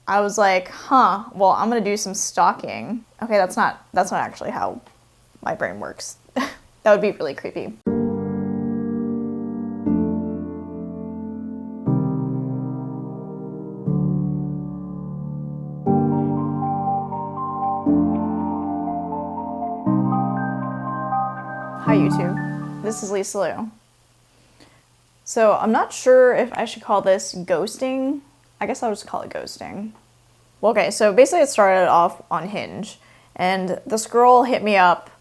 I was like, well, I'm gonna do some stalking. Okay, that's not actually how my brain works. That would be really creepy. Hi YouTube, this is Lisa Lou. So I'm not sure if I should call this ghosting. I guess I'll just call it ghosting. Well, okay, so basically it started off on Hinge, and this girl hit me up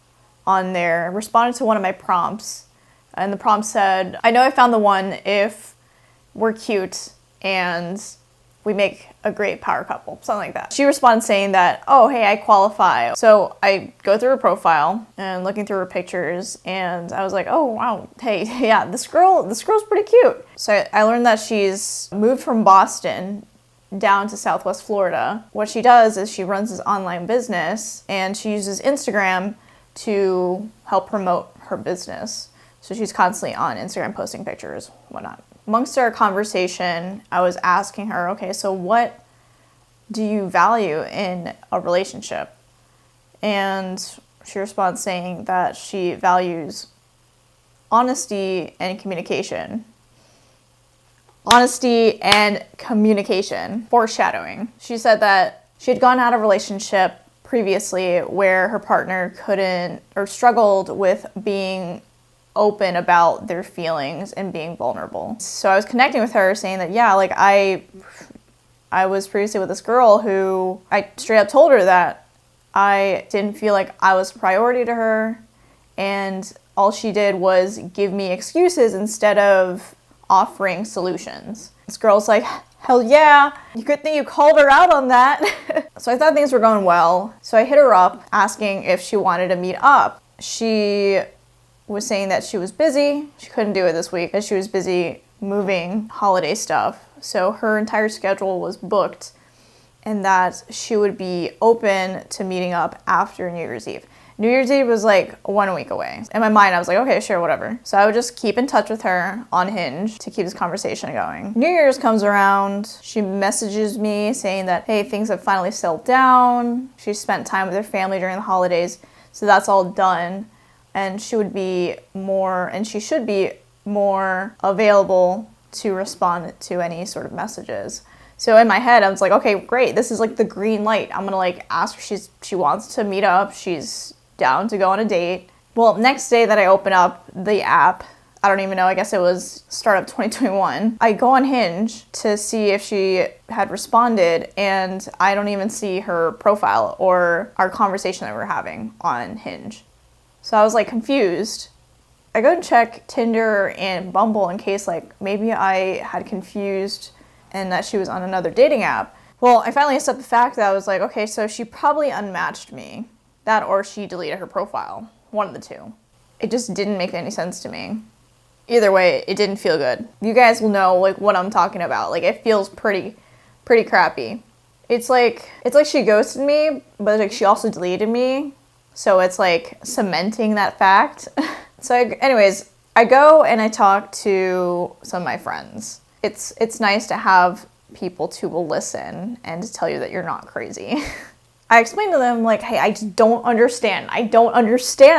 on there, responded to one of my prompts, and the prompt said, I know I found the one if we're cute and we make a great power couple, something like that. She responded saying that, oh, hey, I qualify. So I go through her profile and looking through her pictures, and I was like, oh, wow, hey, yeah, this girl's pretty cute. So I learned that she's moved from Boston down to Southwest Florida. What she does is she runs this online business, and she uses Instagram to help promote her business. So she's constantly on Instagram posting pictures, whatnot. Amongst our conversation, I was asking her, okay, so what do you value in a relationship? And she responds saying that she values honesty and communication. Honesty and communication. Foreshadowing. She said that she had gone out of a relationship previously where her partner couldn't or struggled with being open about their feelings and being vulnerable. So I was connecting with her saying that, yeah, like I was previously with this girl who I straight up told her that I didn't feel like I was a priority to her, and all she did was give me excuses instead of offering solutions. This girl's like, hell yeah, good thing you called her out on that. So I thought things were going well. So I hit her up asking if she wanted to meet up. She was saying that she was busy. She couldn't do it this week because she was busy moving holiday stuff. So her entire schedule was booked, and that she would be open to meeting up after New Year's Eve. New Year's Eve was like 1 week away. In my mind, I was like, okay, sure, whatever. So I would just keep in touch with her on Hinge to keep this conversation going. New Year's comes around. She messages me saying that, hey, things have finally settled down. She spent time with her family during the holidays, so that's all done. And she would be more, and she should be more available to respond to any sort of messages. So in my head, I was like, okay, great. This is like the green light. I'm gonna like ask her, she wants to meet up. She's down to go on a date. Well, next day that I open up the app, I don't even know, I guess it was start of 2021. I go on Hinge to see if she had responded, and I don't even see her profile or our conversation that we're having on Hinge. So I was like confused. I go and check Tinder and Bumble in case like maybe I had confused and that she was on another dating app. Well, I finally accepted the fact that I was like, okay, so she probably unmatched me. That or she deleted her profile. One of the two. It just didn't make any sense to me. Either way, it didn't feel good. You guys will know like what I'm talking about. Like it feels pretty crappy. It's like she ghosted me, but like she also deleted me. So it's like cementing that fact. So anyways, I go and I talk to some of my friends. It's nice to have people who will listen and to tell you that you're not crazy. I explained to them like, hey, I just don't understand.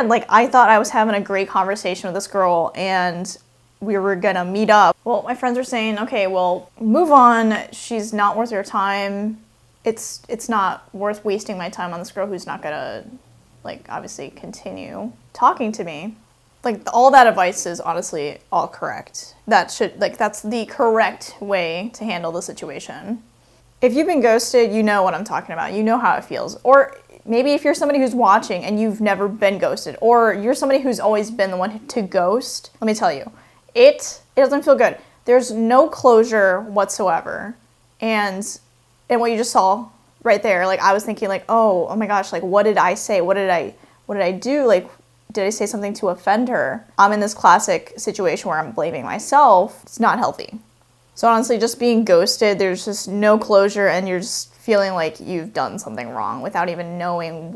Like I thought I was having a great conversation with this girl and we were gonna meet up. Well, my friends are saying, okay, well, move on. She's not worth your time. It's not worth wasting my time on this girl who's not gonna like obviously continue talking to me. Like all that advice is honestly all correct. That's the correct way to handle the situation. If you've been ghosted, you know what I'm talking about. You know how it feels. Or maybe if you're somebody who's watching and you've never been ghosted, or you're somebody who's always been the one to ghost, let me tell you, it doesn't feel good. There's no closure whatsoever. And what you just saw right there, like I was thinking like, oh my gosh, like what did I say? What did I do? Like, did I say something to offend her? I'm in this classic situation where I'm blaming myself. It's not healthy. So honestly, just being ghosted, there's just no closure and you're just feeling like you've done something wrong without even knowing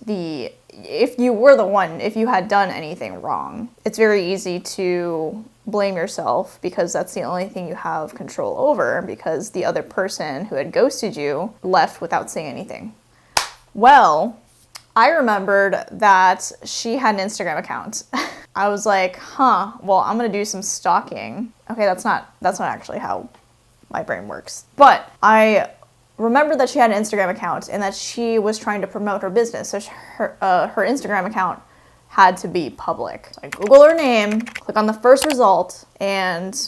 if you were the one, if you had done anything wrong. It's very easy to blame yourself because that's the only thing you have control over, because the other person who had ghosted you left without saying anything. Well, I remembered that she had an Instagram account. I was like, well, I'm gonna do some stalking. Okay, that's not actually how my brain works. But I remembered that she had an Instagram account and that she was trying to promote her business. So her Instagram account had to be public. So I Google her name, click on the first result, and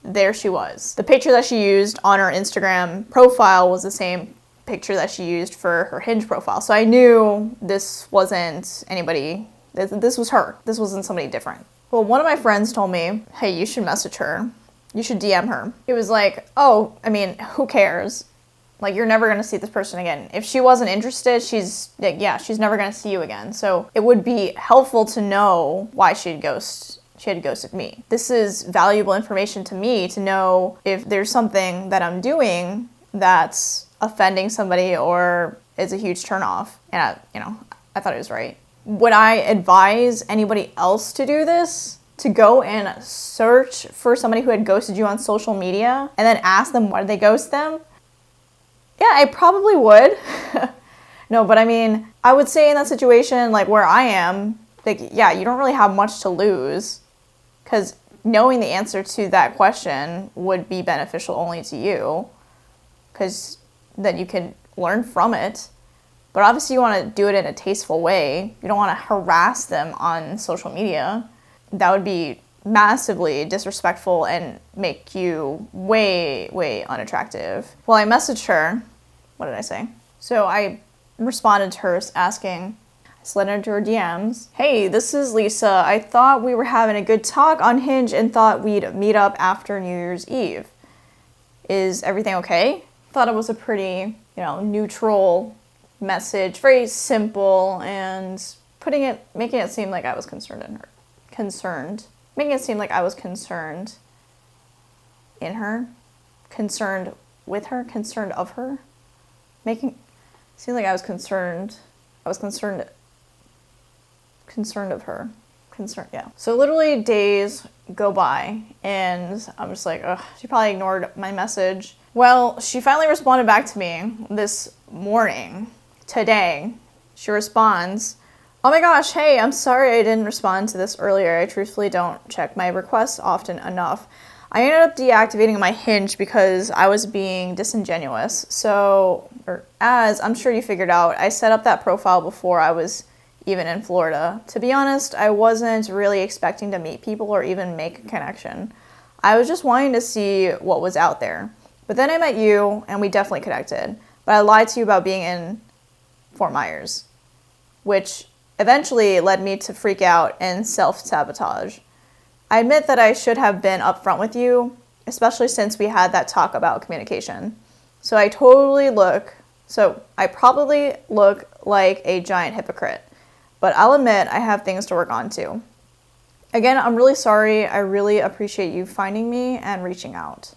there she was. The picture that she used on her Instagram profile was the same picture that she used for her Hinge profile. So I knew this wasn't anybody, this was her. This wasn't somebody different. Well, one of my friends told me, hey, you should message her. You should DM her. It was like, oh, I mean, who cares? Like, you're never gonna see this person again. If she wasn't interested, she's never gonna see you again. So it would be helpful to know why she had ghosted me. This is valuable information to me to know if there's something that I'm doing that's offending somebody or is a huge turnoff. And I thought it was right. Would I advise anybody else to do this? To go and search for somebody who had ghosted you on social media and then ask them why did they ghost them? Yeah, I probably would. No, but I mean, I would say in that situation, like where I am, like, yeah, you don't really have much to lose, because knowing the answer to that question would be beneficial only to you, because then you can learn from it. But obviously you want to do it in a tasteful way. You don't want to harass them on social media. That would be massively disrespectful and make you way, way unattractive. Well, I messaged her. What did I say? So I responded to her asking, I slid into her DMs. Hey, this is Lisa. I thought we were having a good talk on Hinge and thought we'd meet up after New Year's Eve. Is everything okay? Thought it was a pretty, neutral message, very simple, and making it seem like I was making it seem like I was concerned in her, concerned with her, concerned of her, making it seem like I was concerned of her, yeah. So literally days go by, and I'm just like, ugh, she probably ignored my message. Well, she finally responded back to me this morning, today. She responds, oh my gosh, hey, I'm sorry I didn't respond to this earlier. I truthfully don't check my requests often enough. I ended up deactivating my Hinge because I was being disingenuous. As I'm sure you figured out, I set up that profile before I was even in Florida. To be honest, I wasn't really expecting to meet people or even make a connection. I was just wanting to see what was out there. But then I met you, and we definitely connected. But I lied to you about being in Fort Myers, which eventually led me to freak out and self-sabotage. I admit that I should have been upfront with you, especially since we had that talk about communication. So I probably look like a giant hypocrite, but I'll admit I have things to work on too. Again, I'm really sorry. I really appreciate you finding me and reaching out.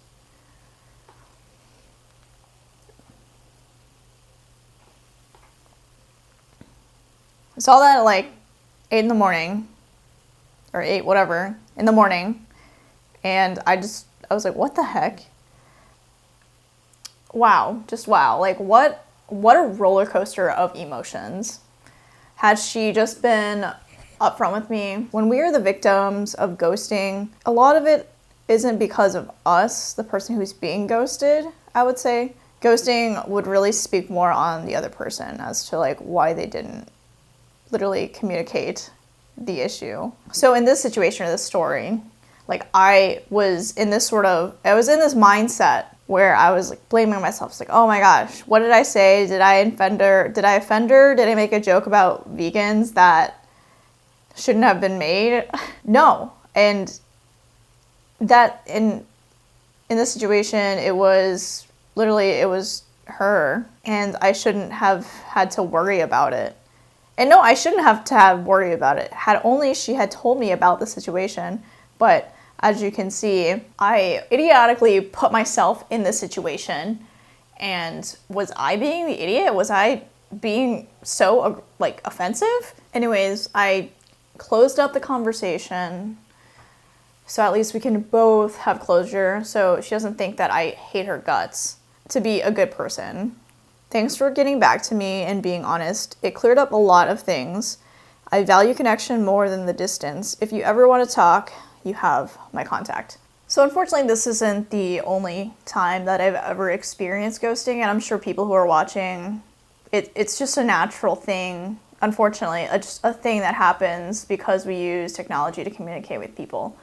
I saw that at like 8 in the morning, or 8, whatever, in the morning, and I was like, what the heck? Wow, just wow. Like, what a roller coaster of emotions. Had she just been upfront with me, when we are the victims of ghosting, a lot of it isn't because of us, the person who's being ghosted, I would say. Ghosting would really speak more on the other person as to like why they didn't literally communicate the issue. So in this situation, or this story, like I was in this mindset where I was like blaming myself. It's like, oh my gosh, what did I say? Did I offend her? Did I make a joke about vegans that shouldn't have been made? No. And that in this situation, it was her, and I shouldn't have had to worry about it. And no, I shouldn't have to worry about it, had only she had told me about the situation. But as you can see, I idiotically put myself in this situation And was I being the idiot? Was I being so like offensive? Anyways, I closed up the conversation so at least we can both have closure, so she doesn't think that I hate her guts, to be a good person. Thanks for getting back to me and being honest. It cleared up a lot of things. I value connection more than the distance. If you ever want to talk, you have my contact. So unfortunately, this isn't the only time that I've ever experienced ghosting, and I'm sure people who are watching, it's just a natural thing. Unfortunately, just a thing that happens because we use technology to communicate with people.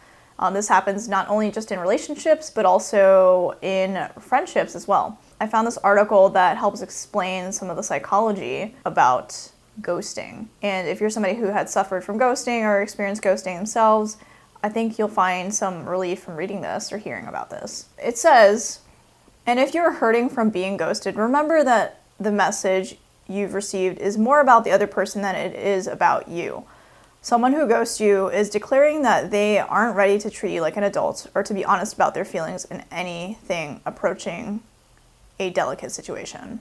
This happens not only just in relationships, but also in friendships as well. I found this article that helps explain some of the psychology about ghosting. And if you're somebody who had suffered from ghosting or experienced ghosting themselves, I think you'll find some relief from reading this or hearing about this. It says, and if you're hurting from being ghosted, remember that the message you've received is more about the other person than it is about you. Someone who ghosts you is declaring that they aren't ready to treat you like an adult or to be honest about their feelings in anything approaching a delicate situation.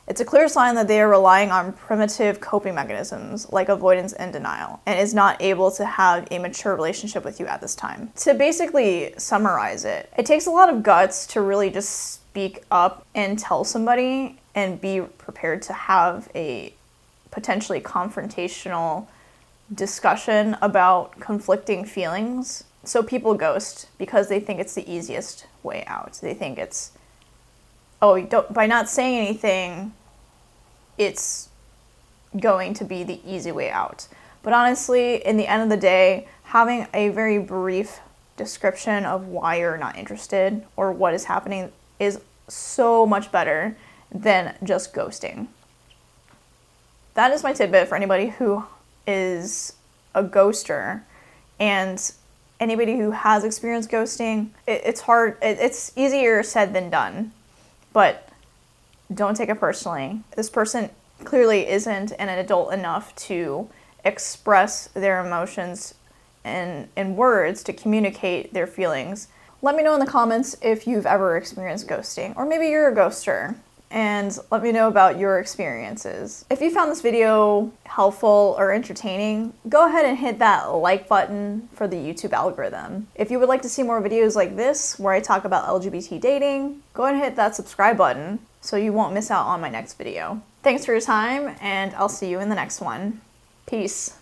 It's a clear sign that they are relying on primitive coping mechanisms like avoidance and denial and is not able to have a mature relationship with you at this time. To basically summarize it, it takes a lot of guts to really just speak up and tell somebody and be prepared to have a potentially confrontational discussion about conflicting feelings. So people ghost because they think it's the easiest way out. They think it's, by not saying anything, it's going to be the easy way out. But honestly, in the end of the day, having a very brief description of why you're not interested or what is happening is so much better than just ghosting. That is my tidbit for anybody who is a ghoster, and anybody who has experienced ghosting. It's hard. It's easier said than done, but don't take it personally. This person clearly isn't an adult enough to express their emotions in words to communicate their feelings. Let me know in the comments if you've ever experienced ghosting, or maybe you're a ghoster, and let me know about your experiences. If you found this video helpful or entertaining, go ahead and hit that like button for the YouTube algorithm. If you would like to see more videos like this, where I talk about LGBT dating, go ahead and hit that subscribe button so you won't miss out on my next video. Thanks for your time, and I'll see you in the next one. Peace.